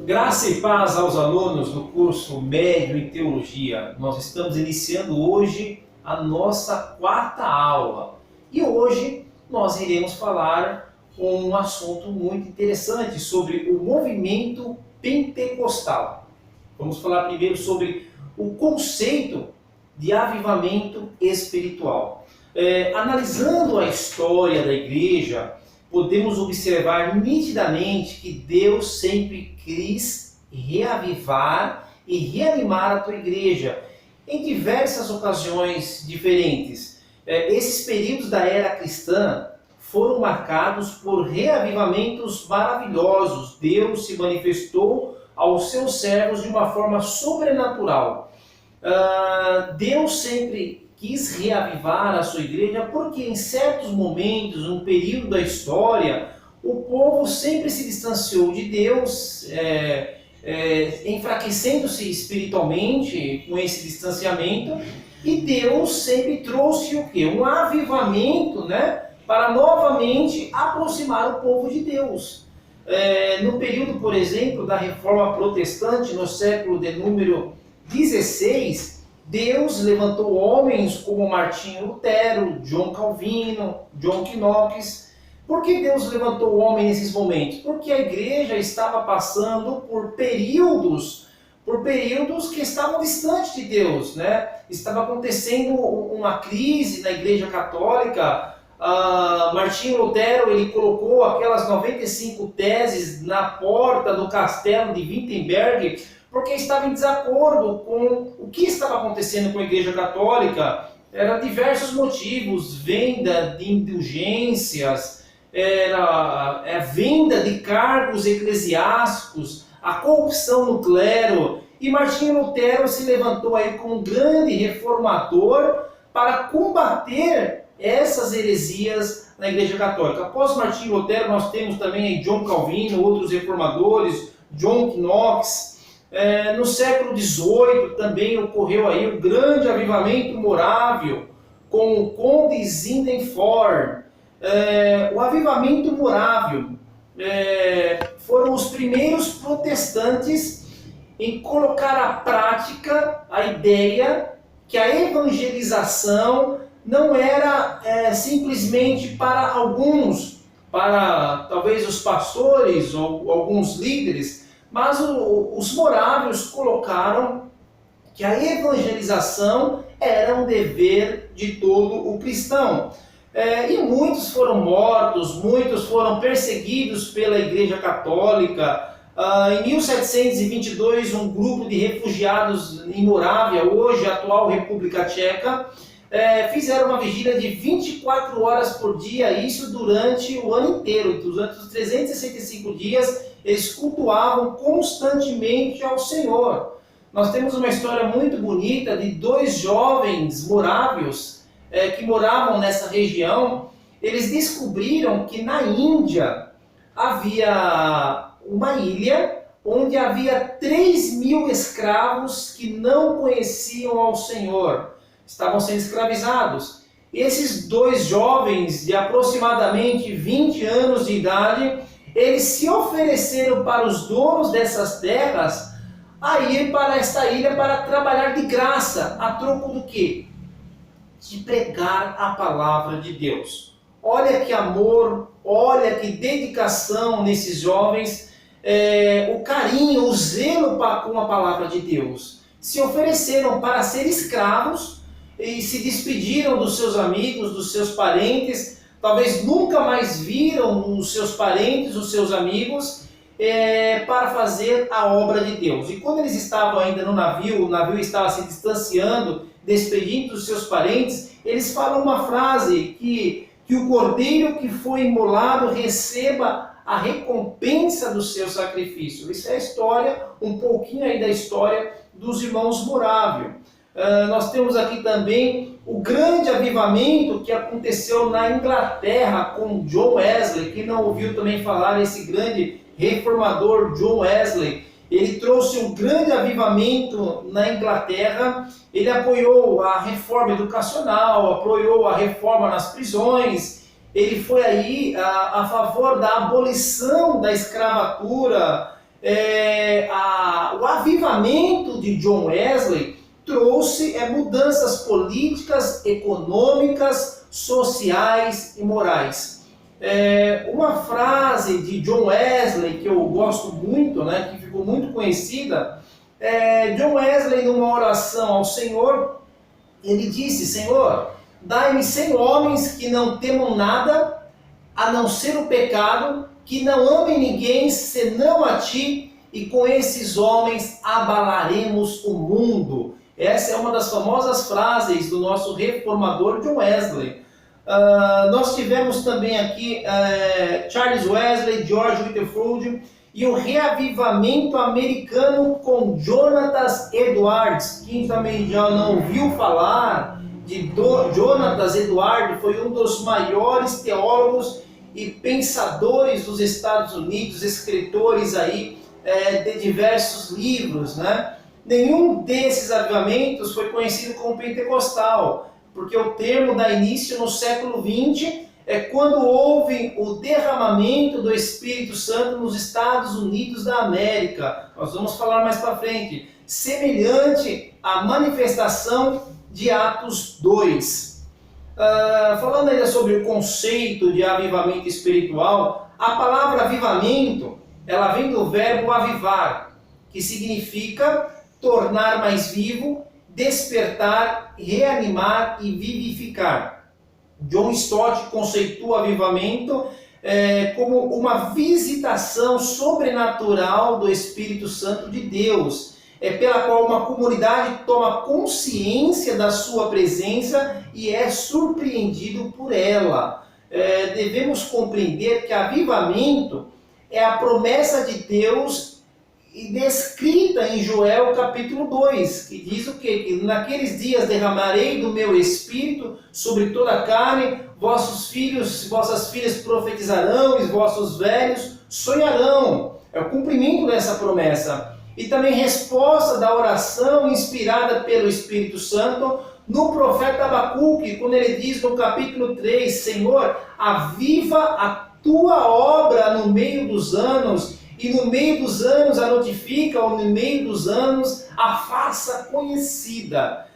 Graça e paz aos alunos do curso médio em Teologia. Nós estamos iniciando hoje a nossa quarta aula. E hoje nós iremos falar um assunto muito interessante sobre o movimento pentecostal. Vamos falar primeiro sobre o conceito de avivamento espiritual. Analisando a história da igreja, podemos observar nitidamente que Deus sempre quis reavivar e reanimar a tua igreja em diversas ocasiões diferentes. Esses períodos da era cristã foram marcados por reavivamentos maravilhosos. Deus se manifestou aos seus servos de uma forma sobrenatural. Deus sempre quis reavivar a sua igreja porque em certos momentos, um período da história, o povo sempre se distanciou de Deus, enfraquecendo-se espiritualmente com esse distanciamento, e Deus sempre trouxe o quê? Um avivamento, para novamente aproximar o povo de Deus. No período, por exemplo, da Reforma Protestante, no século de número 16, Deus levantou homens como Martinho Lutero, John Calvino, John Knox. Por que Deus levantou homens nesses momentos? Porque a igreja estava passando por períodos que estavam distantes de Deus, Estava acontecendo uma crise na igreja católica. Martinho Lutero, ele colocou aquelas 95 teses na porta do castelo de Wittenberg, porque estava em desacordo com o que estava acontecendo com a Igreja Católica. Eram diversos motivos: venda de indulgências, era venda de cargos eclesiásticos, a corrupção no clero. E Martinho Lutero se levantou aí como um grande reformador para combater essas heresias na Igreja Católica. Após Martinho Lutero, nós temos também aí John Calvino, outros reformadores, John Knox. No século XVIII também ocorreu aí o grande avivamento morável com o Conde Swedenborg. O avivamento morável foram os primeiros protestantes em colocar à prática a ideia que a evangelização não era simplesmente para alguns, para talvez os pastores ou alguns líderes, mas os morávios colocaram que a evangelização era um dever de todo o cristão. E muitos foram mortos, muitos foram perseguidos pela Igreja Católica. Em 1722, um grupo de refugiados em Morávia, hoje a atual República Tcheca, fizeram uma vigília de 24 horas por dia, isso durante o ano inteiro. Durante os 365 dias, eles cultuavam constantemente ao Senhor. Nós temos uma história muito bonita de dois jovens morávios que moravam nessa região. Eles descobriram que na Índia havia uma ilha onde havia 3.000 escravos que não conheciam ao Senhor, estavam sendo escravizados. Esses dois jovens de aproximadamente 20 anos de idade, eles se ofereceram para os donos dessas terras a ir para esta ilha para trabalhar de graça, a troco do quê? De pregar a palavra de Deus. Olha que amor, olha que dedicação nesses jovens, o carinho, o zelo com a palavra de Deus. Se ofereceram para ser escravos e se despediram dos seus amigos, dos seus parentes. Talvez nunca mais viram os seus parentes, os seus amigos, para fazer a obra de Deus. E quando eles estavam ainda no navio, o navio estava se distanciando, despedindo dos seus parentes, eles falam uma frase, que o cordeiro que foi imolado receba a recompensa do seu sacrifício. Isso é a história, um pouquinho aí da história dos irmãos Morável. Nós temos aqui também o grande avivamento que aconteceu na Inglaterra com John Wesley. Quem não ouviu também falar desse grande reformador John Wesley? Ele trouxe um grande avivamento na Inglaterra. Ele apoiou a reforma educacional, apoiou a reforma nas prisões. Ele foi aí a favor da abolição da escravatura. O avivamento de John Wesley trouxe mudanças políticas, econômicas, sociais e morais. Uma frase de John Wesley que eu gosto muito, né, que ficou muito conhecida, John Wesley, numa oração ao Senhor, ele disse: Senhor, dai-me 100 homens que não temam nada, a não ser o pecado, que não amem ninguém senão a Ti, e com esses homens abalaremos o mundo. Essa é uma das famosas frases do nosso reformador John Wesley. Nós tivemos também aqui Charles Wesley, George Whitefield e o reavivamento americano com Jonathan Edwards. Quem também já não ouviu falar de Jonathan Edwards, foi um dos maiores teólogos e pensadores dos Estados Unidos, escritores aí de diversos livros, né? Nenhum desses avivamentos foi conhecido como pentecostal, porque o termo dá início no século XX, quando houve o derramamento do Espírito Santo nos Estados Unidos da América. Nós vamos falar mais para frente. Semelhante à manifestação de Atos 2. Falando ainda sobre o conceito de avivamento espiritual, a palavra avivamento, ela vem do verbo avivar, que significa tornar mais vivo, despertar, reanimar e vivificar. John Stott conceitua o avivamento como uma visitação sobrenatural do Espírito Santo de Deus, pela qual uma comunidade toma consciência da sua presença e é surpreendido por ela. Devemos compreender que avivamento é a promessa de Deus e descrita em Joel capítulo 2, que diz o quê? Que naqueles dias derramarei do meu espírito sobre toda a carne, vossos filhos e vossas filhas profetizarão, e vossos velhos sonharão. É o cumprimento dessa promessa. E também resposta da oração inspirada pelo Espírito Santo no profeta Abacuque, quando ele diz no capítulo 3, Senhor, aviva a tua obra no meio dos anos, e no meio dos anos a notifica, ou no meio dos anos a faça conhecida.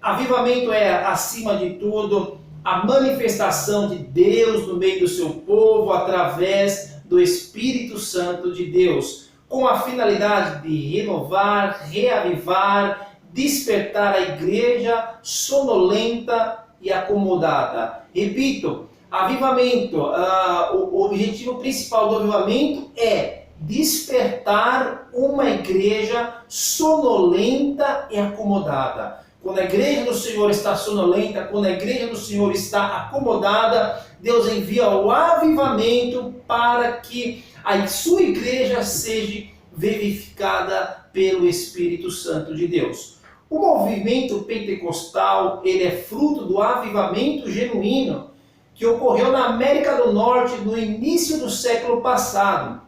Avivamento é, acima de tudo, a manifestação de Deus no meio do seu povo, através do Espírito Santo de Deus, com a finalidade de renovar, reavivar, despertar a igreja sonolenta e acomodada. Repito, avivamento, o objetivo principal do avivamento é despertar uma igreja sonolenta e acomodada. Quando a igreja do Senhor está sonolenta, quando a igreja do Senhor está acomodada, Deus envia o avivamento para que a sua igreja seja vivificada pelo Espírito Santo de Deus. O movimento pentecostal, ele é fruto do avivamento genuíno que ocorreu na América do Norte no início do século passado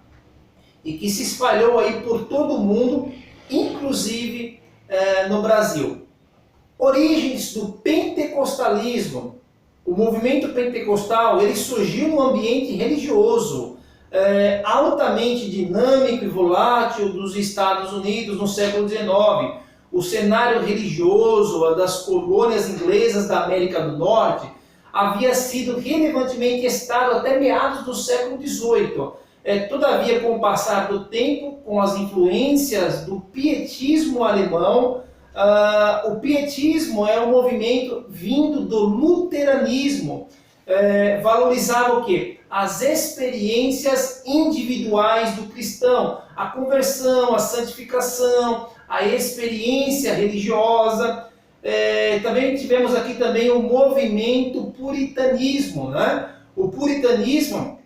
e que se espalhou aí por todo o mundo, inclusive no Brasil. Origens do pentecostalismo. O movimento pentecostal, ele surgiu no ambiente religioso, altamente dinâmico e volátil dos Estados Unidos no século XIX. O cenário religioso das colônias inglesas da América do Norte havia sido relevantemente estado até meados do século XVIII. Todavia, com o passar do tempo, com as influências do pietismo alemão, o pietismo é um movimento vindo do luteranismo. Valorizava o quê? As experiências individuais do cristão, a conversão, a santificação, a experiência religiosa. Também tivemos aqui também o movimento puritanismo, né? O puritanismo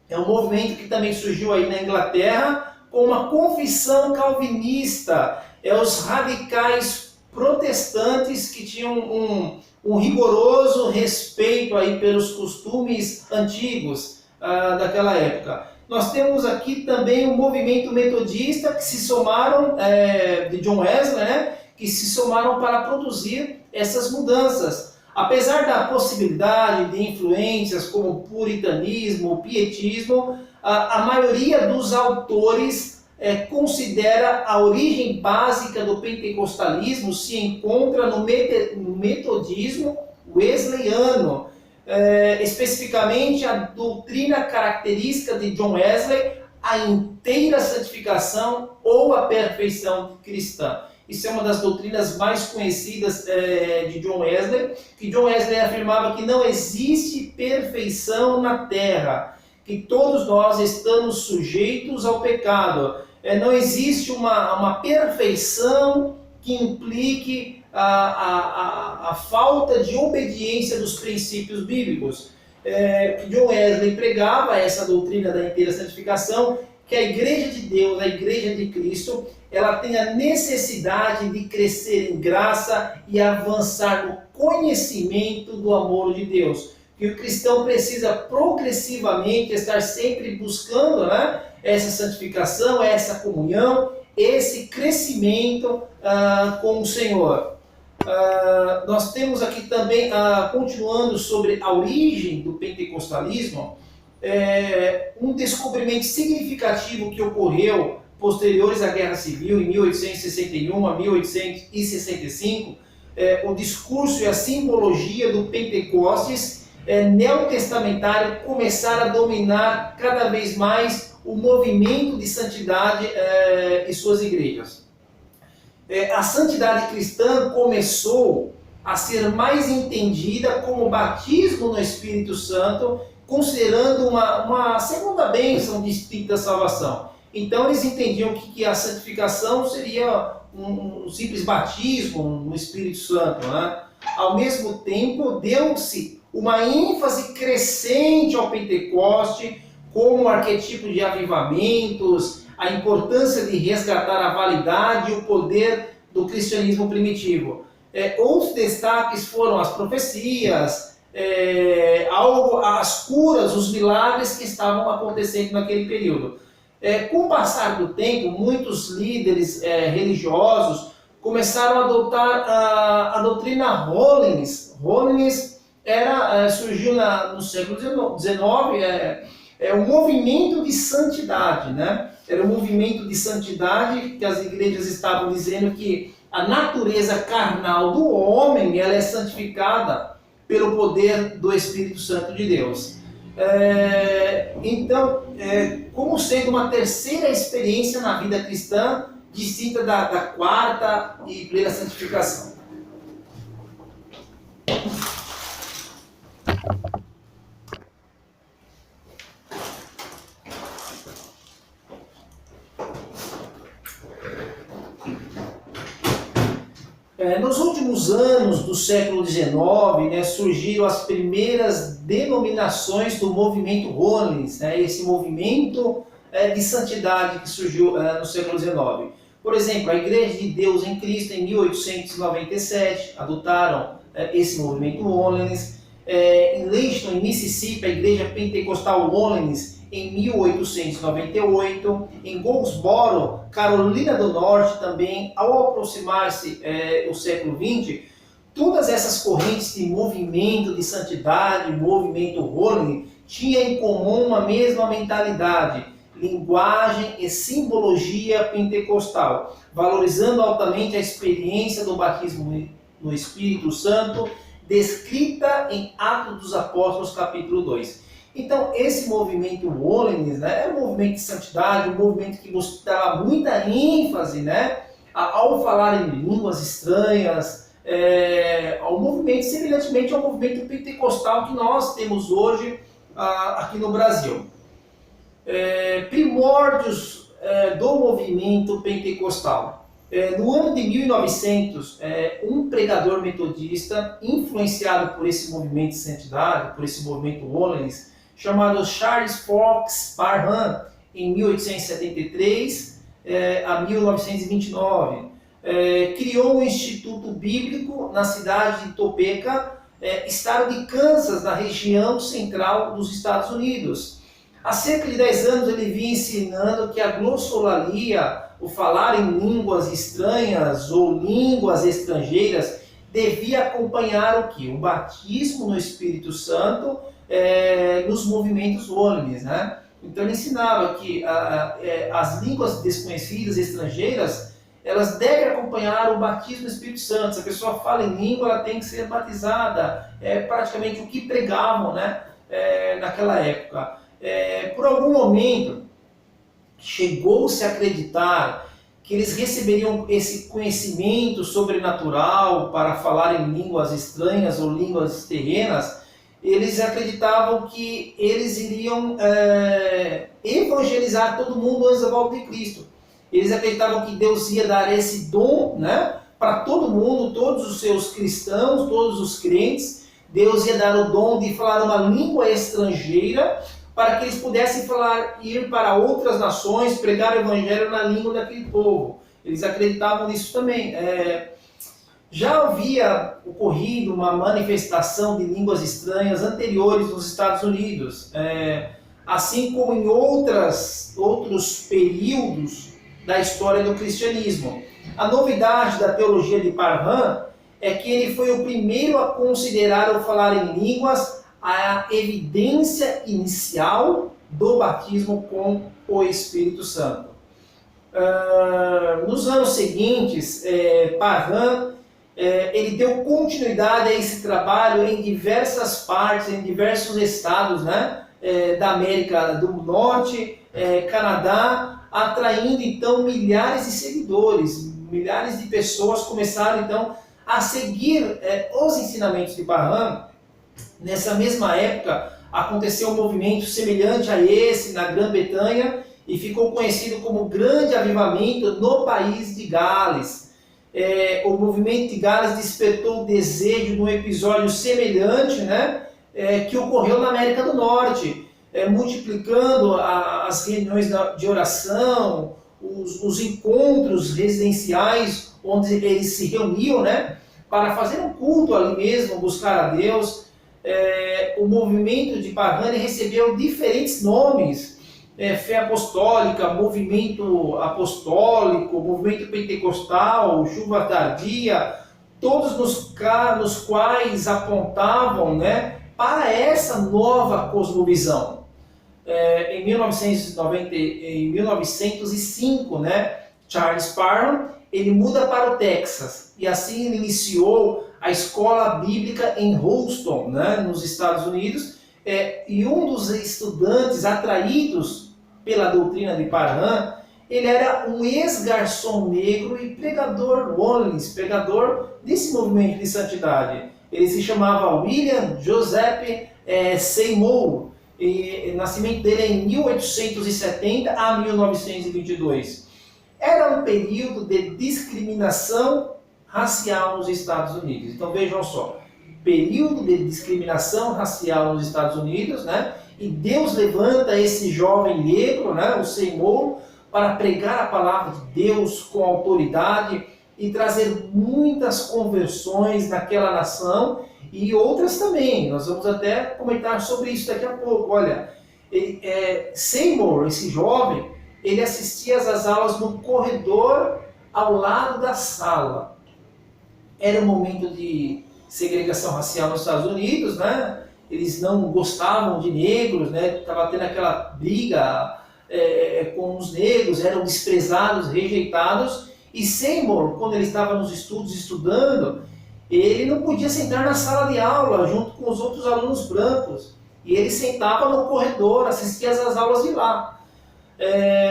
é um movimento que também surgiu aí na Inglaterra com uma confissão calvinista. Os radicais protestantes que tinham um rigoroso respeito aí pelos costumes antigos daquela época. Nós temos aqui também o movimento metodista que se somaram, de John Wesley, né? Que se somaram para produzir essas mudanças. Apesar da possibilidade de influências como o puritanismo, o pietismo, a maioria dos autores considera a origem básica do pentecostalismo se encontra no metodismo wesleyano, especificamente a doutrina característica de John Wesley, a inteira santificação ou a perfeição cristã. Isso é uma das doutrinas mais conhecidas de John Wesley, que John Wesley afirmava que não existe perfeição na terra, que todos nós estamos sujeitos ao pecado. Não existe uma perfeição que implique a falta de obediência dos princípios bíblicos. John Wesley pregava essa doutrina da inteira santificação, que a Igreja de Deus, a Igreja de Cristo, ela tem a necessidade de crescer em graça e avançar no conhecimento do amor de Deus. Que o cristão precisa progressivamente estar sempre buscando, né, essa santificação, essa comunhão, esse crescimento com o Senhor. Nós temos aqui também, continuando sobre a origem do pentecostalismo, um descobrimento significativo que ocorreu posteriores à Guerra Civil, em 1861 a 1865, o discurso e a simbologia do Pentecostes neotestamentário começaram a dominar cada vez mais o movimento de santidade e suas igrejas. A santidade cristã começou a ser mais entendida como batismo no Espírito Santo, considerando uma segunda bênção distinta da salvação. Então eles entendiam que a santificação seria um simples batismo no Espírito Santo, né? Ao mesmo tempo, deu-se uma ênfase crescente ao Pentecoste como arquetipo de avivamentos, a importância de resgatar a validade e o poder do cristianismo primitivo. Outros destaques foram as profecias, as curas, os milagres que estavam acontecendo naquele período. Com o passar do tempo, muitos líderes religiosos começaram a adotar a doutrina Holiness. Holiness surgiu no século XIX, um movimento de santidade, né? Era um movimento de santidade que as igrejas estavam dizendo que a natureza carnal do homem ela é santificada pelo poder do Espírito Santo de Deus. Então, como sendo uma terceira experiência na vida cristã, distinta da quarta e plena santificação. Nos últimos anos do século XIX, né, surgiram as primeiras denominações do movimento Holiness, né, esse movimento de santidade que surgiu no século XIX. Por exemplo, a Igreja de Deus em Cristo, em 1897, adotaram esse movimento Holiness. Em Leiston, em Mississippi, a Igreja Pentecostal Holiness, em 1898, em Goldsboro, Carolina do Norte também, ao aproximar-se o século XX, todas essas correntes de movimento de santidade, movimento Holiness, tinham em comum uma mesma mentalidade, linguagem e simbologia pentecostal, valorizando altamente a experiência do batismo no Espírito Santo, descrita em Atos dos Apóstolos, capítulo 2. Então, esse movimento Holiness, né, é um movimento de santidade, um movimento que dava muita ênfase, né, ao falar em línguas estranhas, ao movimento, semelhantemente ao movimento pentecostal que nós temos hoje aqui no Brasil. Primórdios do movimento pentecostal. No ano de 1900, um pregador metodista, influenciado por esse movimento de santidade, por esse movimento Holiness, chamado Charles Fox Parham, em 1873 a 1929, criou um instituto bíblico na cidade de Topeka, estado de Kansas, na região central dos Estados Unidos. Há cerca de 10 anos ele vinha ensinando que a glossolalia, o falar em línguas estranhas ou línguas estrangeiras, devia acompanhar o quê? O batismo no Espírito Santo nos movimentos Holiness, né? Então ele ensinava que as línguas desconhecidas, estrangeiras, elas devem acompanhar o batismo do Espírito Santo. Se a pessoa fala em língua, ela tem que ser batizada. É praticamente o que pregavam, né, naquela época. Por algum momento, chegou-se a acreditar que eles receberiam esse conhecimento sobrenatural para falar em línguas estranhas ou línguas terrenas. Eles acreditavam que eles iriam evangelizar todo mundo antes da volta de Cristo. Eles acreditavam que Deus ia dar esse dom, né, para todo mundo, todos os seus cristãos, todos os crentes. Deus ia dar o dom de falar uma língua estrangeira para que eles pudessem ir para outras nações, pregar o evangelho na língua daquele povo. Eles acreditavam nisso também. Já havia ocorrido uma manifestação de línguas estranhas anteriores nos Estados Unidos, assim como em outros períodos da história do cristianismo. A novidade da teologia de Parham é que ele foi o primeiro a considerar o falar em línguas a evidência inicial do batismo com o Espírito Santo. Nos anos seguintes, Parham ele deu continuidade a esse trabalho em diversas partes, em diversos estados, né, da América do Norte, Canadá, atraindo então milhares de seguidores. Milhares de pessoas começaram então a seguir os ensinamentos de Parham. Nessa mesma época aconteceu um movimento semelhante a esse na Grã-Bretanha e ficou conhecido como Grande Avivamento no país de Gales. O movimento de Gales despertou o desejo de um episódio semelhante, né, que ocorreu na América do Norte, multiplicando as reuniões de oração, os encontros residenciais onde eles se reuniam, né, para fazer um culto ali mesmo, buscar a Deus. O movimento de Parham recebeu diferentes nomes: fé apostólica, movimento apostólico, movimento pentecostal, chuva tardia, todos nos quais apontavam, né, para essa nova cosmovisão. Em 1905, né, Charles Parham ele muda para o Texas e assim ele iniciou a escola bíblica em Houston, né, nos Estados Unidos. E um dos estudantes atraídos pela doutrina de Parham, ele era um ex-garçom negro e pregador Oneness, pregador desse movimento de santidade. Ele se chamava William Joseph Seymour, e o nascimento dele é em 1870 a 1922. Era um período de discriminação racial nos Estados Unidos. Então vejam só, período de discriminação racial nos Estados Unidos, né? E Deus levanta esse jovem negro, né, o Seymour, para pregar a palavra de Deus com autoridade e trazer muitas conversões naquela nação e outras também. Nós vamos até comentar sobre isso daqui a pouco. Olha, Seymour, esse jovem, ele assistia às aulas no corredor ao lado da sala. Era um momento de segregação racial nos Estados Unidos, né? Eles não gostavam de negros, né? Estava tendo aquela briga com os negros, eram desprezados, rejeitados. E Seymour, quando ele estava nos estudos estudando, ele não podia sentar na sala de aula junto com os outros alunos brancos. E ele sentava no corredor, assistia às aulas de lá.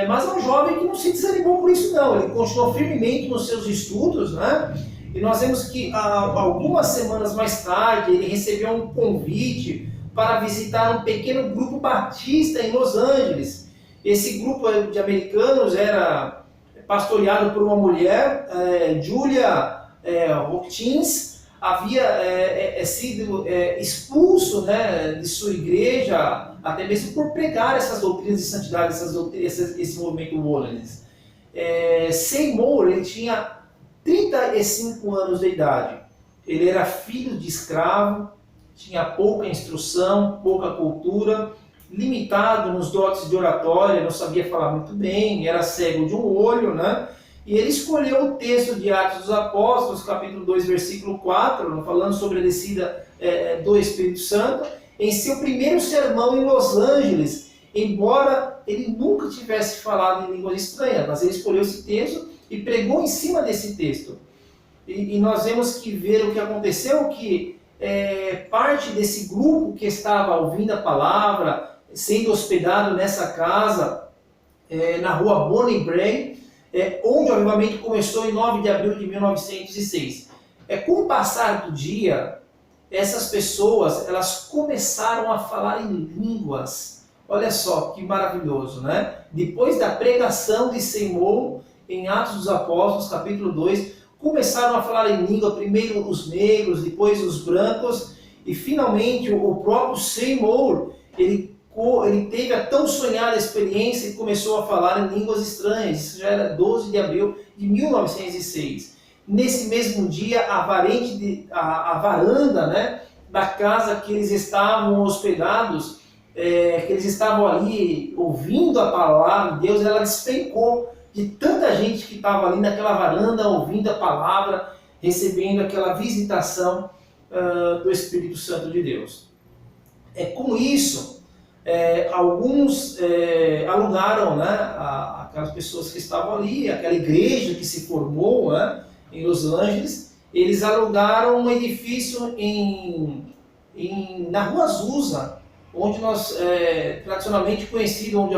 Mas é um jovem que não se desanimou por isso não, ele continuou firmemente nos seus estudos, né? E nós vemos que algumas semanas mais tarde ele recebeu um convite para visitar um pequeno grupo batista em Los Angeles. Esse grupo de americanos era pastoreado por uma mulher, Julia Hopkins, havia sido expulso, né, de sua igreja, até mesmo por pregar essas doutrinas de santidade, esse movimento Oneness. Seymour, ele tinha 35 anos de idade. Ele era filho de escravo, tinha pouca instrução, pouca cultura, limitado nos dotes de oratória, não sabia falar muito bem, era cego de um olho, né? E ele escolheu o texto de Atos dos Apóstolos, capítulo 2, versículo 4, falando sobre a descida do Espírito Santo. Em seu primeiro sermão em Los Angeles, embora ele nunca tivesse falado em línguas estranhas, mas ele escolheu esse texto e pregou em cima desse texto. E nós vemos que ver o que aconteceu, que parte desse grupo que estava ouvindo a palavra, sendo hospedado nessa casa, na rua Bonnie Brae, onde o avivamento começou em 9 de abril de 1906. Com o passar do dia, essas pessoas elas começaram a falar em línguas. Olha só que maravilhoso, né? Depois da pregação de Seymour, em Atos dos Apóstolos, capítulo 2, começaram a falar em língua, primeiro os negros, depois os brancos, e finalmente o próprio Seymour, ele teve a tão sonhada experiência e começou a falar em línguas estranhas. Isso já era 12 de abril de 1906. Nesse mesmo dia, a varanda, né, da casa que eles estavam hospedados, que eles estavam ali ouvindo a palavra de Deus, ela despencou de tanta gente que estava ali naquela varanda ouvindo a palavra, recebendo aquela visitação do Espírito Santo de Deus. Com isso, alguns alugaram, né, aquelas pessoas que estavam ali, aquela igreja que se formou, né, em Los Angeles, eles alugaram um edifício na Rua Azusa, onde nós, tradicionalmente conhecido, onde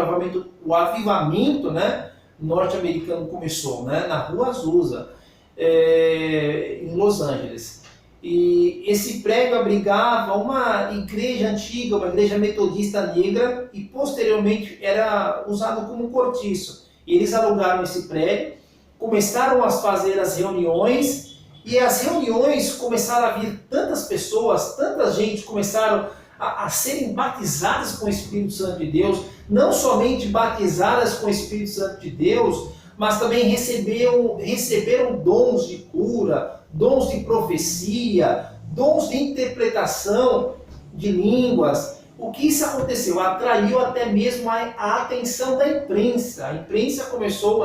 o avivamento, né, norte-americano começou, né, na Rua Azusa, em Los Angeles. E esse prédio abrigava uma igreja antiga, uma igreja metodista negra, e posteriormente era usado como cortiço. E eles alugaram esse prédio, começaram a fazer as reuniões, e as reuniões começaram a vir tantas pessoas, tanta gente começaram a serem batizadas com o Espírito Santo de Deus, não somente batizadas com o Espírito Santo de Deus, mas também receberam dons de cura, dons de profecia, dons de interpretação de línguas. O que isso aconteceu? Atraiu até mesmo a atenção da imprensa. A imprensa começou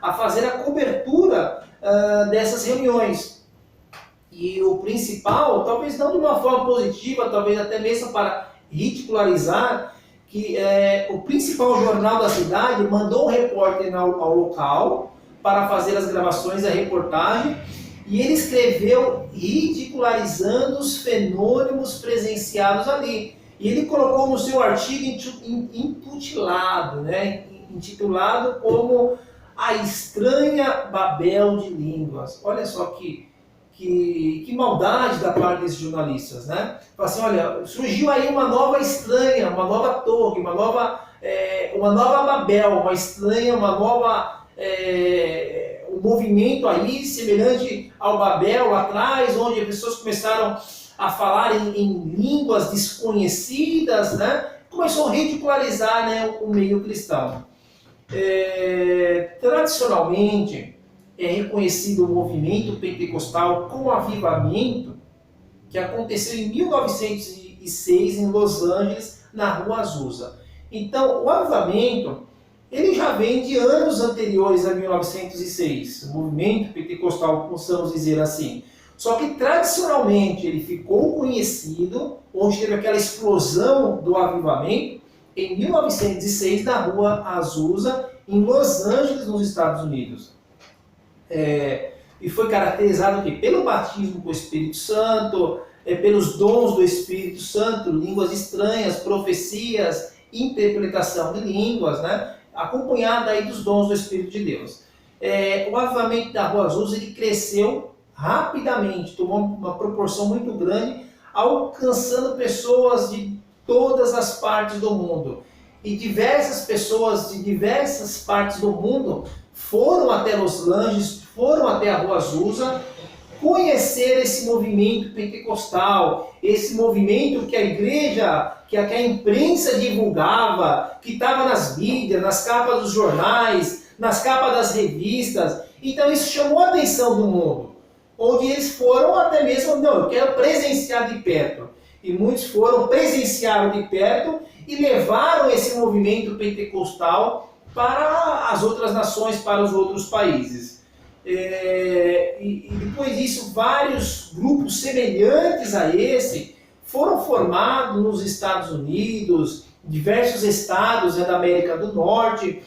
a fazer a cobertura dessas reuniões. E o principal, talvez não de uma forma positiva, talvez até mesmo para ridicularizar, que o principal jornal da cidade mandou um repórter ao local para fazer as gravações da reportagem, e ele escreveu ridicularizando os fenômenos presenciados ali. E ele colocou no seu artigo intitulado, né, intitulado como A Estranha Babel de Línguas. Olha só que maldade da parte desses jornalistas, né? Fala assim, olha, surgiu aí uma nova estranha, uma nova torre, uma nova Babel, uma estranha, uma nova um movimento aí semelhante ao Babel lá atrás, onde as pessoas começaram a falar em línguas desconhecidas, né? Começou a ridicularizar, né, o meio cristão. Tradicionalmente, é reconhecido o movimento pentecostal como avivamento que aconteceu em 1906 em Los Angeles, na Rua Azusa. Então, o avivamento ele já vem de anos anteriores a 1906, o movimento pentecostal, possamos dizer assim. Só que tradicionalmente ele ficou conhecido, onde teve aquela explosão do avivamento, em 1906 na Rua Azusa, em Los Angeles, nos Estados Unidos. E foi caracterizado aqui pelo batismo com o Espírito Santo, pelos dons do Espírito Santo, línguas estranhas, profecias, interpretação de línguas, né? Acompanhada aí dos dons do Espírito de Deus. O avivamento da Rua Azusa ele cresceu rapidamente, tomou uma proporção muito grande, alcançando pessoas de todas as partes do mundo. E diversas pessoas de diversas partes do mundo foram até Los Angeles, foram até a Rua Azusa, conhecer esse movimento pentecostal, esse movimento que a igreja, que a imprensa divulgava, que estava nas mídias, nas capas dos jornais, nas capas das revistas. Então isso chamou a atenção do mundo, onde eles foram até mesmo, não, eu quero presenciar de perto. E muitos presenciaram de perto e levaram esse movimento pentecostal para as outras nações, para os outros países. E depois disso, vários grupos semelhantes a esse foram formados nos Estados Unidos, diversos estados, da América do Norte,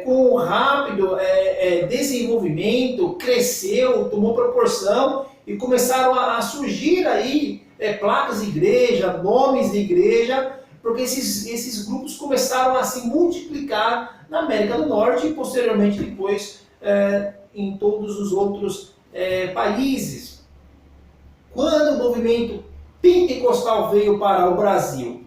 com um rápido desenvolvimento, cresceu, tomou proporção e começaram a surgir aí placas de igreja, nomes de igreja, porque esses grupos começaram a se multiplicar na América do Norte e posteriormente depois em todos os outros países. Quando o movimento pentecostal veio para o Brasil,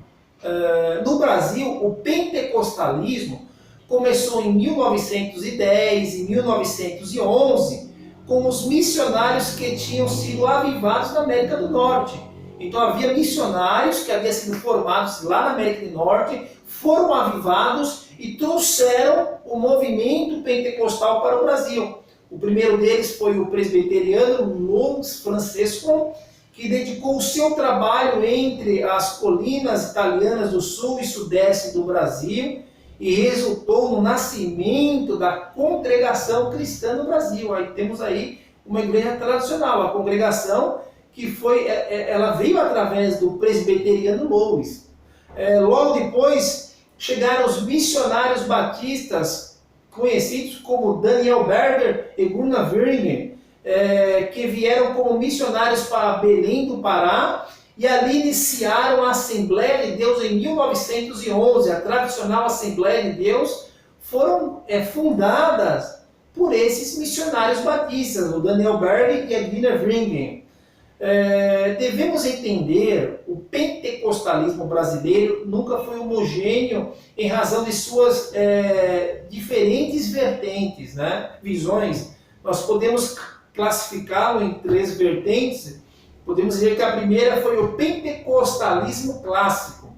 no Brasil o pentecostalismo começou em 1910 e 1911 com os missionários que tinham sido avivados na América do Norte. Então havia missionários que haviam sido formados lá na América do Norte, foram avivados e trouxeram o movimento pentecostal para o Brasil. O primeiro deles foi o presbiteriano Louis Francisco, que dedicou o seu trabalho entre as colinas italianas do sul e sudeste do Brasil e resultou no nascimento da congregação cristã no Brasil. Aí temos aí uma igreja tradicional, a congregação que ela veio através do presbiteriano Louis. Logo depois chegaram os missionários batistas, conhecidos como Daniel Berger e Gunnar Wirgen, que vieram como missionários para Belém do Pará e ali iniciaram a Assembleia de Deus em 1911. A tradicional Assembleia de Deus foram fundadas por esses missionários batistas, o Daniel Berger e a Gunnar Wirgen. Devemos entender, o pentecostalismo brasileiro nunca foi homogêneo em razão de suas diferentes vertentes, visões. Nós podemos classificá-lo em 3 vertentes. Podemos dizer que a primeira foi o pentecostalismo clássico.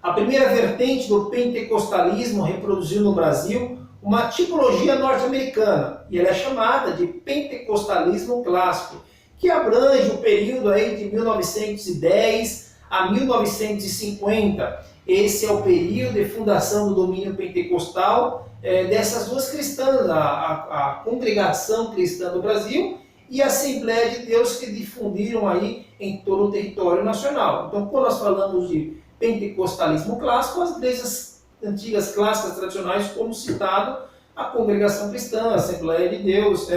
A primeira vertente do pentecostalismo reproduziu no Brasil uma tipologia norte-americana, e ela é chamada de pentecostalismo clássico, que abrange o período aí de 1910 a 1950. Esse é o período de fundação do domínio pentecostal dessas duas cristãs, a Congregação Cristã do Brasil e a Assembleia de Deus, que difundiram aí em todo o território nacional. Então, quando nós falamos de pentecostalismo clássico, as igrejas antigas, clássicas, tradicionais, como citado, a Congregação Cristã, a Assembleia de Deus,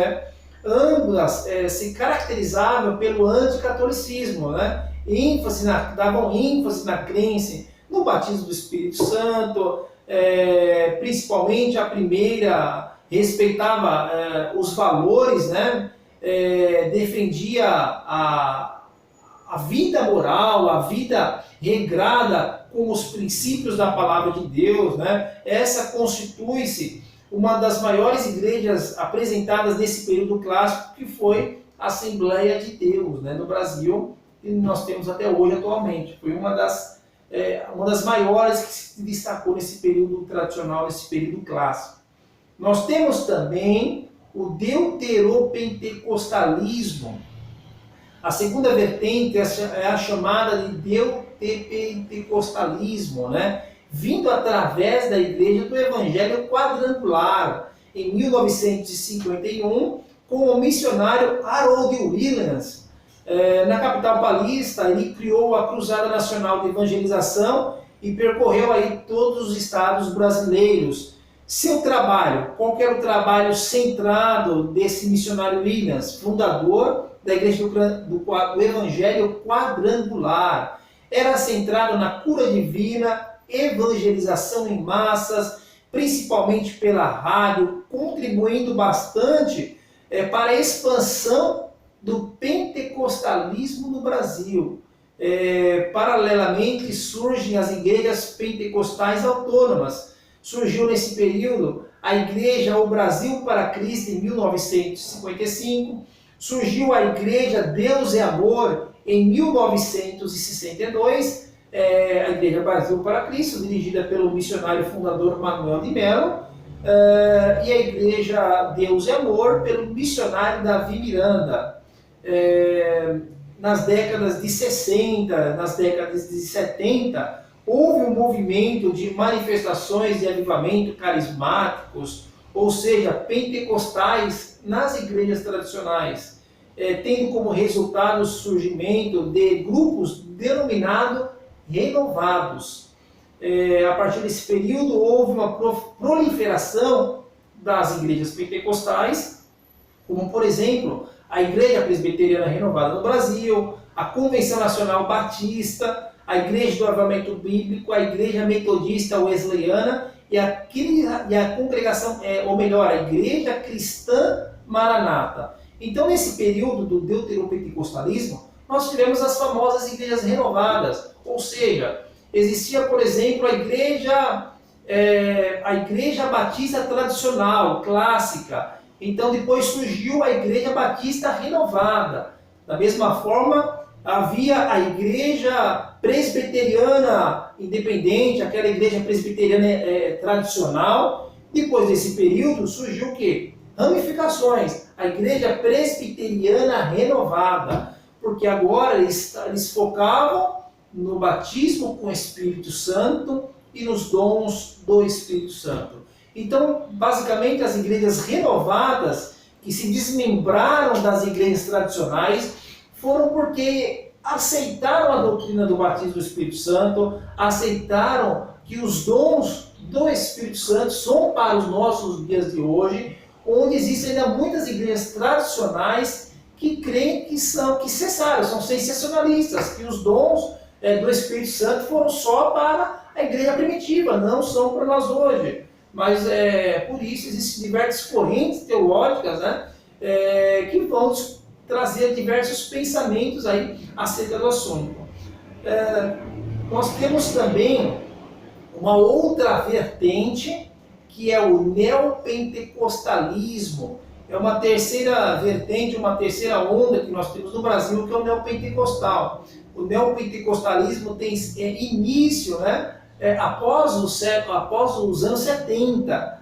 ambas se caracterizavam pelo anticatolicismo, davam ênfase na crença no batismo do Espírito Santo, principalmente a primeira respeitava os valores, defendia a vida moral, a vida regrada com os princípios da palavra de Deus. Essa constitui-se uma das maiores igrejas apresentadas nesse período clássico, que foi a Assembleia de Deus, no Brasil, que nós temos até hoje atualmente. Foi uma das maiores que se destacou nesse período tradicional, nesse período clássico. Nós temos também o deuteropentecostalismo. A segunda vertente é a chamada de deuteropentecostalismo, vindo através da Igreja do Evangelho Quadrangular, em 1951, com o missionário Harold Williams. Na capital paulista, ele criou a Cruzada Nacional de Evangelização e percorreu aí todos os estados brasileiros. Seu trabalho, qual era o trabalho centrado desse missionário Williams, fundador da Igreja do Evangelho Quadrangular? Era centrado na cura divina, evangelização em massas, principalmente pela rádio, contribuindo bastante para a expansão do pentecostalismo no Brasil. Paralelamente surgem as igrejas pentecostais autônomas. Surgiu nesse período a Igreja O Brasil para Cristo em 1955, surgiu a Igreja Deus é Amor em 1962, a Igreja Brasil para Cristo, dirigida pelo missionário fundador Manuel de Mello, e a Igreja Deus é Amor pelo missionário Davi Miranda. Nas décadas de 60, nas décadas de 70, houve um movimento de manifestações de avivamento carismáticos, ou seja, pentecostais, nas igrejas tradicionais, tendo como resultado o surgimento de grupos denominados renovados. A partir desse período houve uma proliferação das igrejas pentecostais, como por exemplo a Igreja Presbiteriana Renovada no Brasil, a Convenção Nacional Batista, a Igreja do Avivamento Bíblico, a Igreja Metodista Wesleyana e a congregação, ou melhor, a Igreja Cristã Maranata. Então, nesse período do deuteropentecostalismo, nós tivemos as famosas igrejas renovadas, ou seja, existia, por exemplo, a igreja batista tradicional, clássica. Então, depois surgiu a Igreja Batista Renovada. Da mesma forma, havia a Igreja Presbiteriana Independente, aquela Igreja Presbiteriana tradicional. Depois desse período, surgiu o quê? Ramificações. A Igreja Presbiteriana Renovada. Porque agora eles focavam no batismo com o Espírito Santo e nos dons do Espírito Santo. Então, basicamente, as igrejas renovadas, que se desmembraram das igrejas tradicionais, foram porque aceitaram a doutrina do batismo do Espírito Santo, aceitaram que os dons do Espírito Santo são para os nossos dias de hoje, onde existem ainda muitas igrejas tradicionais que creem que cessaram, são sensacionalistas, que os dons do Espírito Santo foram só para a igreja primitiva, não são para nós hoje. Mas por isso existem diversas correntes teológicas, né, que vão trazer diversos pensamentos aí acerca do assunto. Nós temos também uma outra vertente, que é o neopentecostalismo. É uma terceira vertente, uma terceira onda que nós temos no Brasil, que é o neopentecostal. O neopentecostalismo tem início, né, após os anos 70.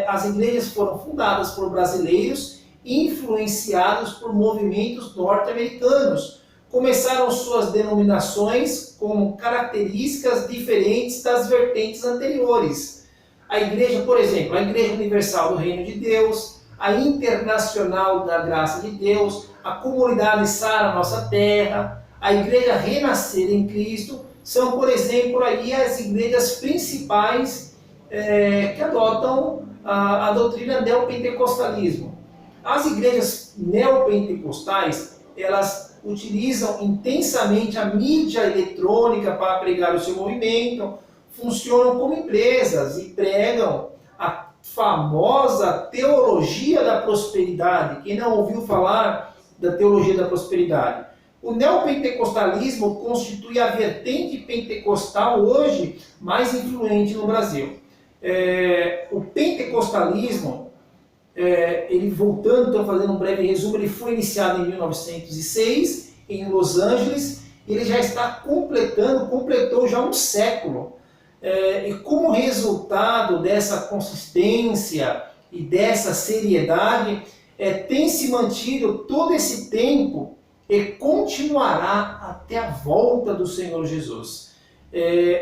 As igrejas foram fundadas por brasileiros, influenciados por movimentos norte-americanos. Começaram suas denominações com características diferentes das vertentes anteriores. A igreja, por exemplo, a Igreja Universal do Reino de Deus, a Internacional da Graça de Deus, a Comunidade Sara Nossa Terra, a Igreja Renascer em Cristo, são, por exemplo, aí as igrejas principais que adotam a doutrina neopentecostalismo. As igrejas neopentecostais, elas utilizam intensamente a mídia eletrônica para pregar o seu movimento, funcionam como empresas e pregam a famosa teologia da prosperidade. Quem não ouviu falar da teologia da prosperidade? O neopentecostalismo constitui a vertente pentecostal hoje mais influente no Brasil. O pentecostalismo, ele voltando, estou fazendo um breve resumo, ele foi iniciado em 1906 em Los Angeles, ele já está completou já um século. E como resultado dessa consistência e dessa seriedade, tem se mantido todo esse tempo e continuará até a volta do Senhor Jesus.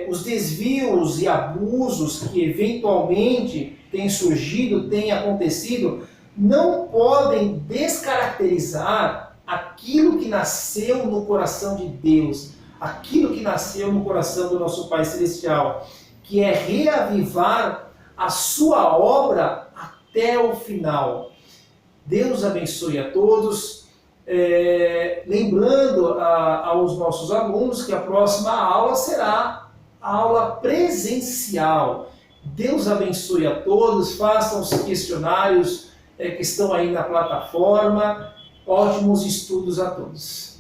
Os desvios e abusos que eventualmente têm surgido, têm acontecido, não podem descaracterizar aquilo que nasceu no coração de Deus, aquilo que nasceu no coração do nosso Pai Celestial, que é reavivar a sua obra até o final. Deus abençoe a todos. Lembrando aos nossos alunos que a próxima aula será a aula presencial. Deus abençoe a todos, façam os questionários que estão aí na plataforma. Ótimos estudos a todos.